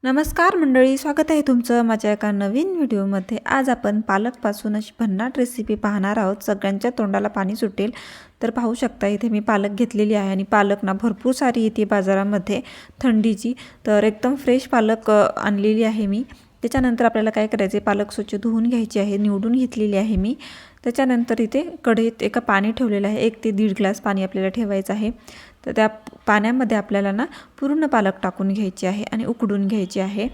नमस्कार मंडळी, स्वागत आहे तुमचं माझ्या एका नवीन व्हिडिओमध्ये। आज आपण पालकपासून अशी भन्नाट रेसिपी पाहणार आहोत। सगळ्यांच्या तोंडाला पाणी सुटेल। तर पाहू शकता इथे मी पालक घेतलेली आहे आणि पालक ना भरपूर सारी येते बाजारामध्ये थंडीची। तर एकदम फ्रेश पालक आणलेली आहे मी। त्याच्यानंतर आपल्याला काय करायचे, पालक स्वच्छ धुवून घ्यायची आहे, निवडून घेतलेली आहे मी। त्याच्यानंतर इथे कढईत एका पाणी ठेवलेलं आहे, 1 ते 1.5 ग्लास पाणी आपल्याला ठेवायचं आहे। तर त्या पाण्यामध्ये आपल्याला ना पूर्ण पालक टाकून घ्यायचे आहे आणि उकडून घ्यायचे आहे।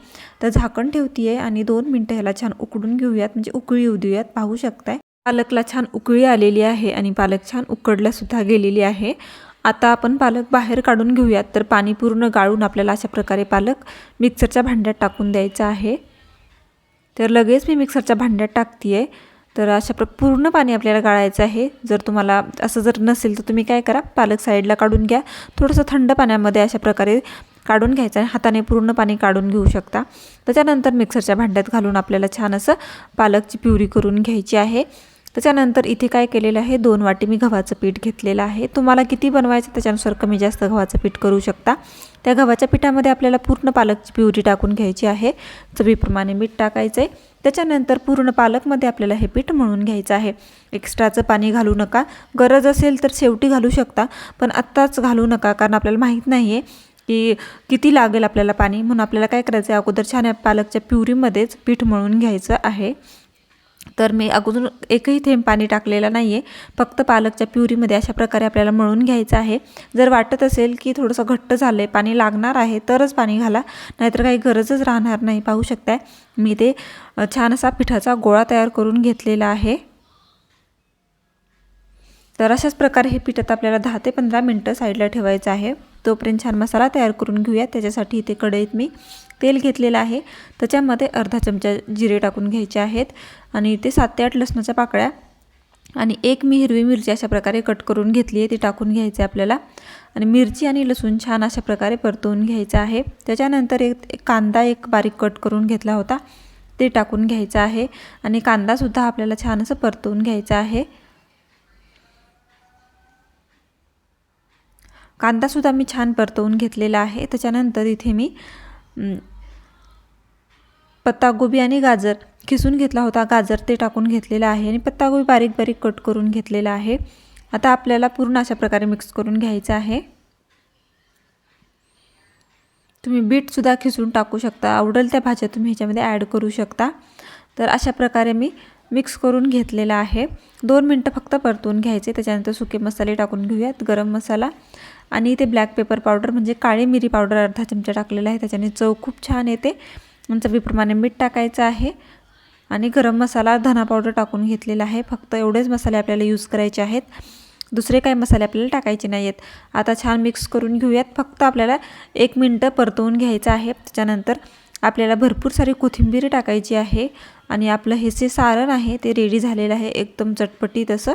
तर झाकण ठेवती आहे आणि 2 मिनिटं ह्याला छान उकडून घेऊयात, म्हणजे उकळी येऊ देऊयात। पाहू शकताय पालकला छान उकळी आलेली आहे आणि पालक छान उकडला सुद्धा गेलेली आहे। आता आपण पालक बाहेर काढून घेऊयात। तर पाणी पूर्ण गाळून आपल्याला अशा प्रकारे पालक मिक्सरच्या भांड्यात टाकून द्यायचा आहे। तर लगेच मी मिक्सरच्या भांड्यात टाकतीये। तर अशा पूर्ण पाणी आपल्याला गाळायचं आहे। जर तुम्हाला असं जर नसेल तर तुम्ही काय करा, पालक साईडला काढून घ्या, थोडंसं थंड पाण्यामध्ये अशा प्रकारे काढून घ्यायचं आहे। हाताने पूर्ण पाणी काढून घेऊ शकता। त्याच्यानंतर मिक्सरच्या भांड्यात घालून आपल्याला छान असं पालकची प्युरी करून घ्यायची आहे। त्याच्यानंतर इथे काय केलेलं आहे, 2 वाटी मी गव्हाचं पीठ घेतलेलं आहे। तुम्हाला किती बनवायचं त्याच्यानुसार कमी जास्त गव्हाचं पीठ करू शकता। त्या गव्हाच्या पिठामध्ये आपल्याला पूर्ण पालकची प्युरी टाकून घ्यायची आहे। चवीप्रमाणे मीठ टाकायचं आहे। त्याच्यानंतर पूर्ण पालकमध्ये आपल्याला हे पीठ मळून घ्यायचं आहे। एक्स्ट्राचं पाणी घालू नका, गरज असेल तर शेवटी घालू शकता, पण आत्ताच घालू नका, कारण आपल्याला माहीत नाही आहे की किती लागेल आपल्याला पाणी। म्हणून आपल्याला काय करायचं आहे, अगोदर छान पालकच्या प्युरीमध्येच पीठ मळून घ्यायचं आहे। तर मी अगोदर एकही थेंब पाणी टाकलेला नाही आहे, फक्त पालकच्या प्युरीमध्ये अशा प्रकारे आपल्याला मळून घ्यायचं आहे। जर वाटत असेल की थोडंसं घट्ट झालं आहे, पाणी लागणार आहे, तरच पाणी घाला, नाहीतर काही गरजच राहणार नाही। पाहू शकताय मी ते छान असा पिठाचा गोळा तयार करून घेतलेला आहे। तर अशाच प्रकारे हे पीठ आता आपल्याला 10 ते 15 मिनिटं साईडला ठेवायचं आहे। तोपर्यंत छान मसाला तयार करून घेऊया। त्याच्यासाठी इथे कढईत मी तेल घेतलेलं आहे। त्याच्यामध्ये अर्धा चमचा जिरे टाकून घ्यायचे आहेत आणि इथे 7 ते 8 लसणाच्या पाकळ्या आणि 1 मी हिरवी मिरची अशा प्रकारे कट करून घेतली आहे, ती टाकून घ्यायची आपल्याला। आणि मिरची आणि लसूण छान अशा प्रकारे परतवून घ्यायचं आहे। त्याच्यानंतर एक कांदा बारीक कट करून घेतला होता, ते टाकून घ्यायचं आहे आणि कांदासुद्धा आपल्याला छान असं परतवून घ्यायचा आहे। कांदासुद्धा मी छान परतवून घेतलेला आहे। त्याच्यानंतर इथे मी पत्तागोबी आणि गाजर खिसून घेतला होता, गाजर ते टाकून घेतलेला आहे आणि पत्तागोबी बारीक बारीक कट करून घेतलेला आहे। आता आपल्याला पूर्ण अशा प्रकारे मिक्स करून घ्यायचं आहे। तुम्ही बीटसुद्धा खिसून टाकू शकता, आवडेल त्या भाज्या तुम्ही ह्याच्यामध्ये ॲड करू शकता। तर अशा प्रकारे मी मिक्स करून घेतलेला आहे। 2 मिनिटं फक्त परतवून घ्यायचे। त्याच्यानंतर सुके मसाले टाकून घेऊयात, गरम मसाला आणि इथे ब्लॅक पेपर पावडर म्हणजे काळी मिरी पावडर अर्धा चमचा टाकलेला आहे, त्याच्याने चव खूप छान येते। चवीप्रमाणे मीठ टाकायचं आहे आणि गरम मसाला धना पावडर टाकून घेतलेला आहे। फक्त एवढेच मसाले आपल्याला यूज करायचे आहेत, दुसरे काही मसाले आपल्याला टाकायचे नाही आहेत। आता छान मिक्स करून घेऊयात, फक्त आपल्याला 1 मिनिट परतवून घ्यायचं आहे। त्याच्यानंतर आपल्याला भरपूर सारी कोथिंबीर टाकायची आहे आणि आपलं हे जे सारण आहे ते रेडी झालेलं आहे, एकदम चटपटीत असं।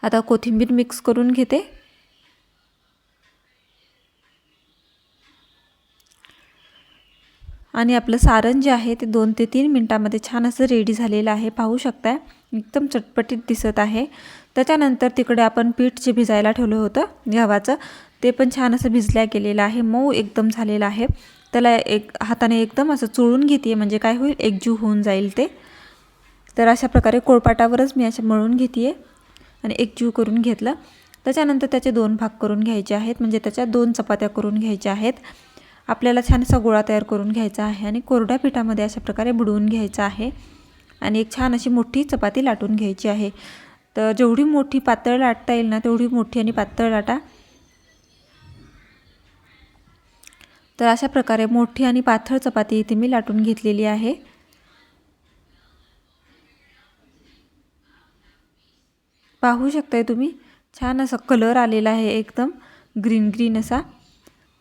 आता कोथिंबीर मिक्स करून घेते आणि आपलं सारण जे आहे ते 2 ते 3 मिनिटांमध्ये छान असं रेडी झालेलं आहे। पाहू शकता एकदम चटपटीत दिसत आहे। त्याच्यानंतर तिकडे आपण पीठ जे भिजायला ठेवलं होतं गव्हाचं, ते पण छान असं भिजल्या गेलेलं आहे, मऊ एकदम झालेलं आहे। त्याला एक हाताने एकदम असं चोळून घेते, म्हणजे काय होईल, एकजीव होऊन जाईल ते। तर अशा प्रकारे कोळपाटावरच मी अशा मळून घेते आणि एकजीव करून घेतलं। त्याच्यानंतर त्याचे 2 भाग करून घ्यायचे आहेत, म्हणजे त्याच्या 2 चपात्या करून घ्यायच्या आहेत। आपल्याला छान असा गोळा तयार करून घ्यायचा आहे आणि कोरड्या पिठामध्ये अशा प्रकारे बुडवून घ्यायचा आहे आणि एक छान अशी मोठी चपाती लाटून घ्यायची आहे। तर जेवढी मोठी पातळ लाटता येईल ना, तेवढी मोठी आणि पातळ लाटा। तर अशा प्रकारे मोठी आणि पातळ चपाती इथे मी लाटून घेतलेली आहे। पाहू शकताय तुम्ही छान असा कलर आलेला आहे, एकदम ग्रीन ग्रीन असा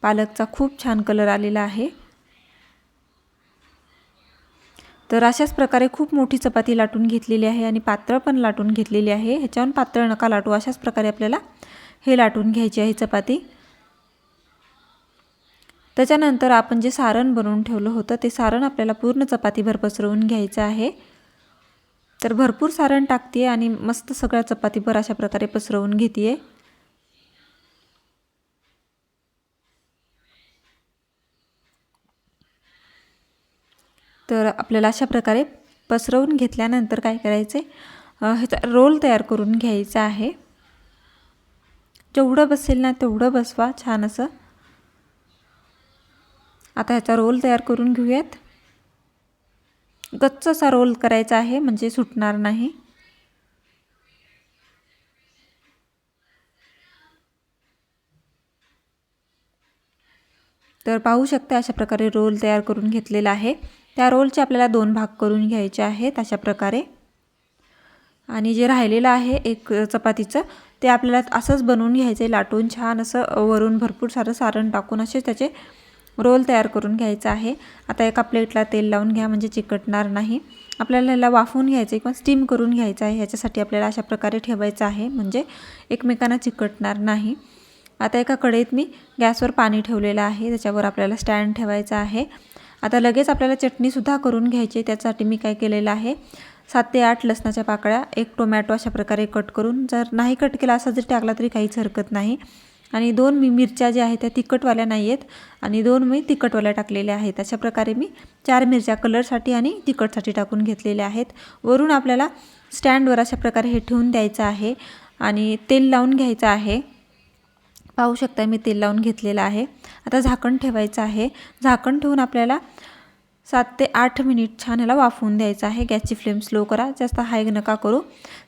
पालकचा खूप छान कलर आलेला आहे। तर अशाच प्रकारे खूप मोठी चपाती लाटून घेतलेली आहे आणि पातळ पण लाटून घेतलेली आहे। ह्याच्याहून पातळ नका लाटू, अशाच प्रकारे आपल्याला हे लाटून घ्यायची आहे चपाती। त्याच्यानंतर आपण जे सारण बनवून ठेवलं होतं ते सारण आपल्याला पूर्ण चपातीभर पसरवून घ्यायचं आहे। तर भरपूर सारण टाकते आणि मस्त सगळ्या चपातीभर अशा प्रकारे पसरवून घेते। तर आपल्याला अशा प्रकारे पसरवून घेतल्यानंतर काय करायचं आहे, ह्याचा रोल तयार करून घ्यायचा आहे. जेवढं बसेल ना तेवढं बसवा छान असं. आता ह्याचा रोल तयार करून घेऊयात. गच्च असा रोल करायचा आहे म्हणजे सुटणार नाही. तर पाहू शकता अशा प्रकारे रोल तयार करून घेतलेला आहे. त्या रोलचे आपल्याला 2 भाग करून घ्यायचे आहेत अशा प्रकारे. आणि जे राहिलेलं आहे एक चपातीचं ते आपल्याला असंच बनवून घ्यायचं आहे, लाटून छान असं वरून भरपूर सारं सारण टाकून असे त्याचे रोल तयार करून घ्यायचं आहे. आता एका प्लेटला तेल लावून घ्या म्हणजे चिकटणार नाही. आपल्याला ह्याला वाफवून घ्यायचं किंवा स्टीम करून घ्यायचं आहे. ह्याच्यासाठी आपल्याला अशा प्रकारे ठेवायचं आहे म्हणजे एकमेकांना चिकटणार नाही. आता एका कढईत मी गॅसवर पाणी ठेवलेलं आहे, त्याच्यावर आपल्याला स्टँड ठेवायचा आहे. आता लगेच आपल्याला चटणीसुद्धा करून घ्यायची. त्यासाठी मी काय केलेलं आहे, 7 ते 8 लसणाच्या पाकळ्या, 1 टोमॅटो अशा प्रकारे कट करून, जर नाही कट केला असा जर टाकला तरी काहीच हरकत नाही. आणि 2 मिरच्या ज्या आहेत त्या तिखटवाल्या नाही आहेत आणि 2 मी तिखटवाल्या टाकलेल्या आहेत. अशा प्रकारे मी 4 मिरच्या कलरसाठी आणि तिखटसाठी टाकून घेतलेल्या आहेत. वरून आपल्याला स्टँडवर अशा प्रकारे हे ठेवून द्यायचं आहे आणि तेल लावून घ्यायचं आहे. पाहू शकता मी तेल लावून घेतलेलं आहे. आता झाकण ठेवायचं आहे. झाकण ठेवून आपल्याला 7 ते 8 मिनिट छान ह्याला वाफवून द्यायचं आहे. गॅसची फ्लेम स्लो करा, जास्त हाय नका करू.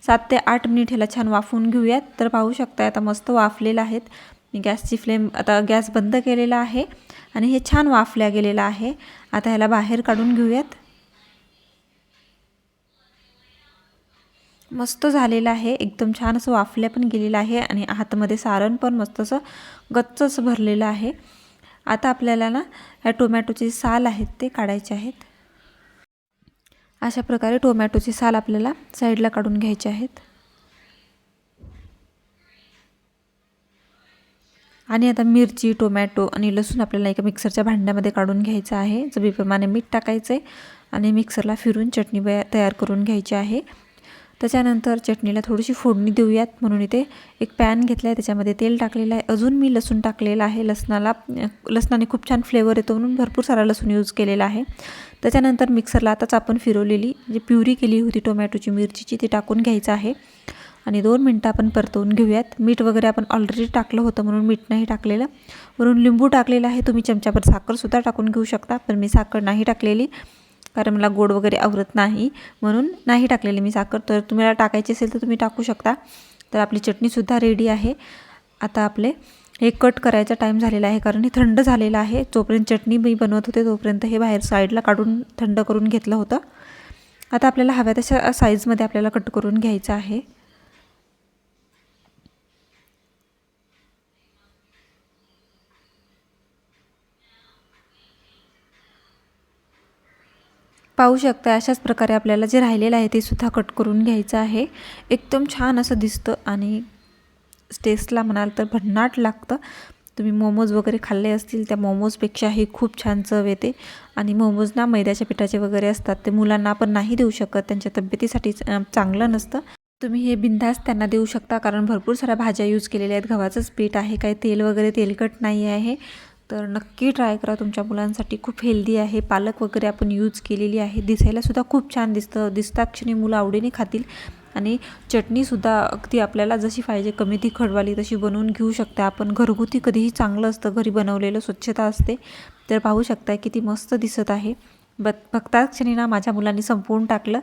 7 ते 8 मिनिट ह्याला छान वाफवून घेऊयात. तर पाहू शकता आता मस्त वाफलेलं आहेत. मी गॅसची फ्लेम आता गॅस बंद केलेला आहे आणि हे छान वाफल्या गेलेलं आहे. आता ह्याला बाहेर काढून घेऊयात. मस्त झालेलं आहे, एकदम छान असं वाफल्या पण गेलेलं आहे आणि हातामध्ये सारण पण मस्त असं गच्च असं भरलेलं आहे. आता आपल्याला ना ह्या टोमॅटोचे साल आहेत ते काढायचे आहेत. अशा प्रकारे टोमॅटोचे साल आपल्याला साईडला काढून घ्यायचे आहेत. आणि आता मिरची, टोमॅटो आणि लसूण आपल्याला एका मिक्सरच्या भांड्यामध्ये काढून घ्यायचं आहे. चवीप्रमाणे मीठ टाकायचं आहे आणि मिक्सरला फिरून चटणी तयार करून घ्यायची आहे. त्याच्यानंतर चटणीला थोडीशी फोडणी देऊयात म्हणून इथे एक पॅन घेतला आहे, त्याच्यामध्ये तेल टाकलेलं आहे. अजून मी लसूण टाकलेला आहे. लसणाने खूप छान फ्लेवर येतो म्हणून भरपूर सारा लसूण यूज केलेला आहे. त्याच्यानंतर मिक्सरला आताच आपण फिरवलेली जी प्युरी केली होती टोमॅटोची, मिरचीची, ती टाकून घ्यायचं आहे आणि 2 मिनटं आपण परतवून घेऊयात. मीठ वगैरे आपण ऑलरेडी टाकलं होतं म्हणून मीठ नाही टाकलेलं. वरून लिंबू टाकलेलं आहे. तुम्ही चमच्याभर साखरसुद्धा टाकून घेऊ शकता, पण मी साखर नाही टाकलेली कारण मला गोड वगैरे आवडत नाही म्हणून नाही टाकलेली मी साखर. तर तुम्हाला टाकायची असेल तर तुम्ही टाकू शकता. तर आपली चटणीसुद्धा रेडी आहे. आता आपले हे कट करायचा टाईम झालेला आहे कारण हे थंड झालेलं आहे. जोपर्यंत चटणी मी बनवत होते तोपर्यंत हे बाहेर साईडला काढून थंड करून घेतलं होतं. आता आपल्याला हव्या तशा साईजमध्ये आपल्याला कट करून घ्यायचं आहे. पाहू शकता अशाच प्रकारे आपल्याला जे राहिलेलं आहे ते सुद्धा कट करून घ्यायचं आहे. एकदम छान असं दिसतं आणि टेस्टला म्हणाल तर भन्नाट लागतं. तुम्ही मोमोज वगैरे खाल्ले असतील, त्या मोमोजपेक्षाही खूप छान चव येते. आणि मोमोज ना मैद्याच्या पिठाचे वगैरे असतात, ते मुलांना आपण नाही देऊ शकत, त्यांच्या तब्येतीसाठी चांगलं नसतं. तुम्ही हे बिनधास्त त्यांना देऊ शकता कारण भरपूर साऱ्या भाज्या यूज केलेल्या आहेत. गव्हाचंच पीठ आहे, काही तेल वगैरे तेलकट नाही आहे. तर नक्की ट्राय करा, तुमच्या मुलांसाठी खूप हेल्दी आहे. पालक वगैरे आपण यूज केलेली आहे, दिसायलासुद्धा खूप छान दिसतात क्षणी मुलं आवडीने खातील. आणि चटणीसुद्धा अगदी आपल्याला जशी पाहिजे कमी तिखटवाली तशी बनवून घेऊ शकता आपण. घरगुती कधीही चांगलं असतं, घरी बनवलेलं स्वच्छता असते. तर पाहू शकता किती मस्त दिसत आहे. बघताच क्षणी ना माझ्या मुलांनी संपवून टाकलं.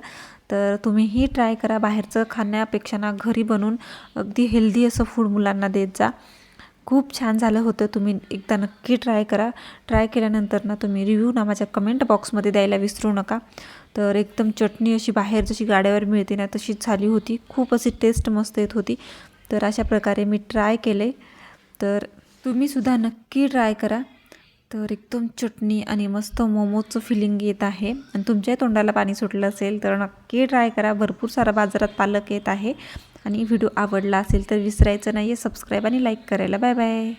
तर तुम्हीही ट्राय करा, बाहेरचं खाण्यापेक्षा ना घरी बनवून अगदी हेल्दी असं फूड मुलांना देत जा. खूप छान झालं होतं, तुम्ही एकदा नक्की ट्राय करा. ट्राय केल्यानंतर ना तुम्ही रिव्ह्यू ना माझ्या कमेंट बॉक्समध्ये द्यायला विसरू नका. तर एकदम चटणी अशी बाहेर जशी गाड्यावर मिळते ना तशीच झाली होती, खूप अशी टेस्ट मस्त येत होती. तर अशा प्रकारे मी ट्राय केले, तर तुम्हीसुद्धा नक्की ट्राय करा. तर एकदम चटणी आणि मस्त मोमोजचं फिलिंग येत आहे आणि तुमच्याही तोंडाला पाणी सुटलं असेल तर नक्की ट्राय करा. भरपूर सारा बाजारात पालक येत आहे आणि व्हिडिओ आवडला असेल तर विसरायचं नाही आहे सबस्क्राईब आणि लाईक करायला. Bye bye.